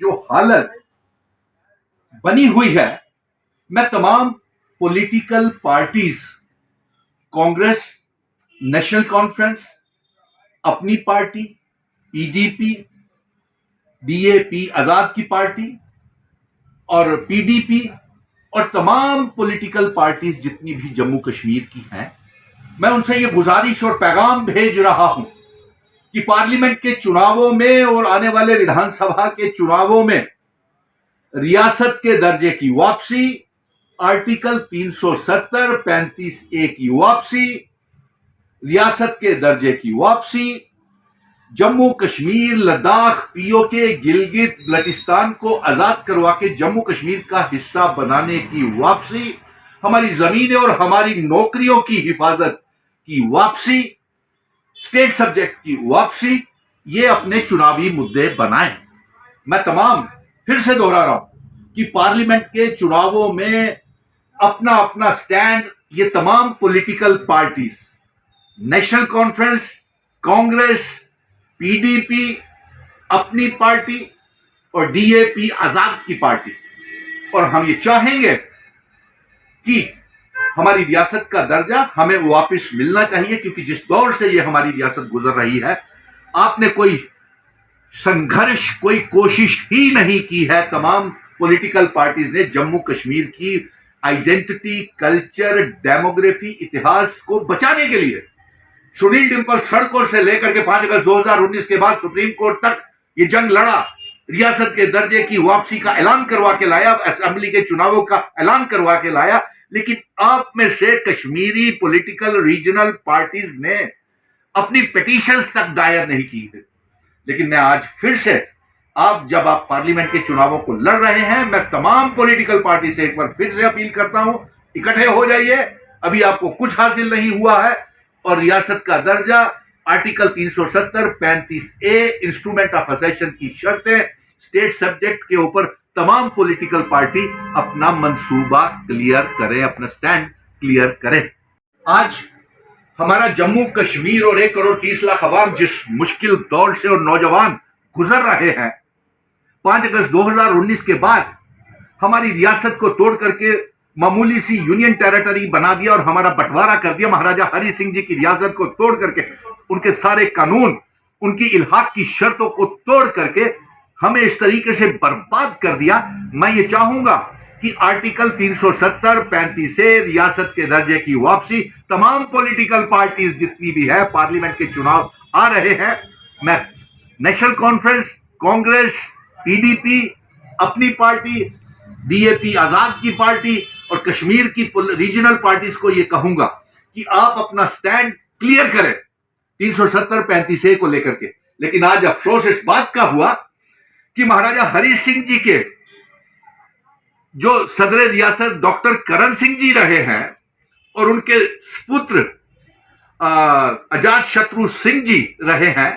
जो हालत बनी हुई है, मैं तमाम political parties, Congress, national conference, अपनी पार्टी, पीडीपी, डीएपी आजाद की पार्टी और पीडीपी और तमाम पॉलिटिकल पार्टीज जितनी भी जम्मू कश्मीर की हैं, मैं उनसे ये गुजारिश और पैगाम भेज रहा हूं कि पार्लियामेंट के चुनावों में और आने वाले विधानसभा के चुनावों में रियासत के दर्जे की वापसी, आर्टिकल 370 35A की वापसी, रियासत के दर्जे की वापसी, जम्मू कश्मीर, लद्दाख, पीओके, गिलगित बल्टिस्तान को आजाद करवा के जम्मू कश्मीर का हिस्सा बनाने की वापसी, हमारी जमीनें और हमारी नौकरियों की हिफाजत की वापसी, स्टेट सब्जेक्ट की वापसी, ये अपने चुनावी मुद्दे बनाएं। मैं तमाम फिर से दोहरा रहा हूं कि पार्लियामेंट के चुनावों में अपना अपना स्टैंड ये तमाम political parties, national conference, Congress, PDP, अपनी पार्टी और डीएपी आजाद की पार्टी, और हम ये चाहेंगे कि हमारी रियासत का दर्जा हमें वापस मिलना चाहिए, क्योंकि जिस दौर से ये हमारी रियासत गुजर रही है, आपने कोई संघर्ष, कोई कोशिश ही नहीं की है तमाम पॉलिटिकल पार्टीज ने जम्मू कश्मीर की आइडेंटिटी, कल्चर, डेमोग्राफी, इतिहास को बचाने के लिए। सुनील डिम्पल सड़कों से लेकर के 5 अगस्त 2019 के बाद सुप्रीम कोर्ट तक ये जंग लड़ा, रियासत के दर्जे की वापसी का ऐलान करवा के लाया, असेंबली के चुनावों का ऐलान करवा के लाया, लेकिन आप में से कश्मीरी पॉलिटिकल रीजनल पार्टीज ने अपनी पिटीशंस तक दायर नहीं की है। लेकिन मैं आज फिर से, जब आप पार्लियामेंट के चुनावों को लड़ रहे हैं, मैं तमाम पॉलिटिकल पार्टी से एक बार फिर से अपील करता हूं, इकट्ठे हो जाइए। अभी आपको कुछ हासिल नहीं हुआ है और रियासत का दर्जा, आर्टिकल 370 35A इंस्ट्रूमेंट ऑफ असेशन की शर्तें, स्टेट सब्जेक्ट के ऊपर तमाम पॉलिटिकल पार्टी अपना मंसूबा क्लियर करें, अपना स्टैंड क्लियर करें। आज हमारा जम्मू कश्मीर और 1 करोड़ 30 लाख अवाम जिस मुश्किल दौर से और नौजवान गुजर रहे हैं, 5 अगस्त 2019 के बाद हमारी रियासत को तोड़ करके मामूली सी यूनियन टेरिटरी बना दिया और हमारा बंटवारा कर दिया। महाराजा हरि सिंह जी की रियासत को तोड़ करके, उनके सारे कानून, उनकी इल्हाक की शर्तों को तोड़ करके हमें इस तरीके से बर्बाद कर दिया। मैं ये चाहूंगा कि आर्टिकल 370 35A रियासत के दर्जे की वापसी, तमाम पॉलिटिकल पार्टीज जितनी भी है, पार्लियामेंट के चुनाव आ रहे हैं, मैं नेशनल कॉन्फ्रेंस, कांग्रेस, पीडीपी, अपनी पार्टी, डीएपी आजाद की पार्टी और कश्मीर की रीजनल पार्टीज को यह कहूंगा कि आप अपना स्टैंड क्लियर करें 370 35A को लेकर के। लेकिन आज अफसोस इस बात का हुआ कि महाराजा हरि सिंह जी के जो सदर रियासत डॉक्टर करण सिंह जी रहे हैं और उनके पुत्र अजात शत्रु सिंह जी रहे हैं,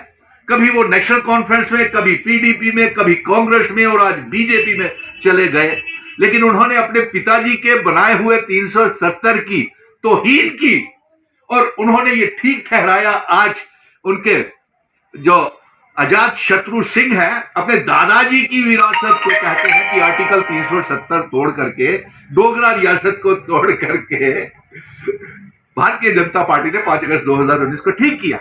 कभी वो नेशनल कॉन्फ्रेंस में, कभी पीडीपी में, कभी कांग्रेस में और आज बीजेपी में चले गए, लेकिन उन्होंने अपने पिताजी के बनाए हुए 370 की तौहीन की और उन्होंने ये ठीक ठहराया। आज उनके जो अजात शत्रु सिंह है, अपने दादाजी की विरासत को कहते हैं कि आर्टिकल 370 तोड़ करके, डोगरा रियासत को तोड़ करके भारतीय जनता पार्टी ने 5 अगस्त 2019 को ठीक किया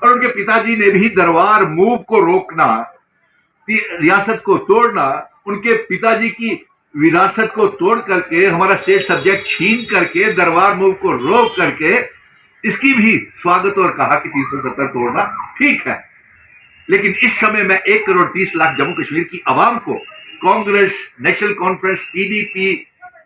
और उनके पिताजी ने भी दरबार मूव को रोकना, रियासत को तोड़ना, उनके पिताजी की विरासत को तोड़ करके, हमारा स्टेट सब्जेक्ट छीन करके, दरबार मूव को रोक करके इसकी भी स्वागत और कहा कि 370 तोड़ना ठीक है। लेकिन इस समय मैं 1 करोड़ 30 लाख जम्मू कश्मीर की आवाम को, कांग्रेस, नेशनल कॉन्फ्रेंस, पीडीपी,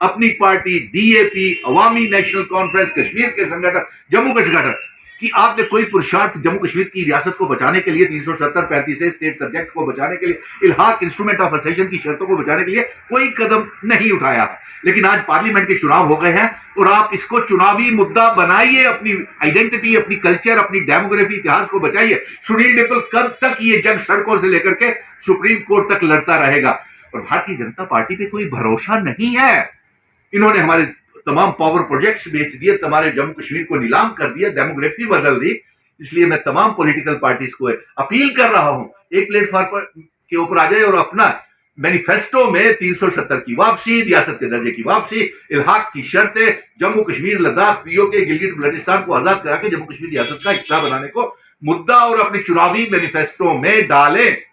अपनी पार्टी, डीएपी, अवामी नेशनल कॉन्फ्रेंस, कश्मीर के संगठन, जम्मू के संगठन, कि आपने कोई पुरुषार्थ जम्मू कश्मीर की रियासत को बचाने के लिए, 370 35A स्टेट सब्जेक्ट को बचाने के लिए, इल्हाक इंस्ट्रूमेंट ऑफ असेशन की शर्तों को बचाने के लिए कोई कदम नहीं उठाया। लेकिन आज पार्लियामेंट के चुनाव हो गए हैं और आप इसको चुनावी मुद्दा बनाइए, अपनी आइडेंटिटी, अपनी कल्चर, अपनी डेमोग्राफी, इतिहास को बचाइए। सुनील डिम्पल कब तक ये जंग सड़कों से लेकर के सुप्रीम कोर्ट तक लड़ता रहेगा? और भारतीय जनता पार्टी पे कोई भरोसा नहीं है। इन्होंने हमारे तमाम पावर प्रोजेक्ट्स बेच दिए, हमारे जम्मू कश्मीर को नीलाम कर दिया, डेमोग्राफी बदल दी। इसलिए मैं तमाम पॉलिटिकल पार्टीज को अपील कर रहा हूं, एक प्लेटफॉर्म पर के ऊपर आ जाए और अपना मैनिफेस्टो में 370 की वापसी, रियासत के दर्जे की वापसी, इल्हाक की शर्तें, जम्मू कश्मीर, लद्दाख, पीओके, गिलगिट बल्टिस्तान को आजाद करा के जम्मू कश्मीर रियासत का हिस्सा बनाने को मुद्दा और अपने चुनावी मैनिफेस्टो में डालें।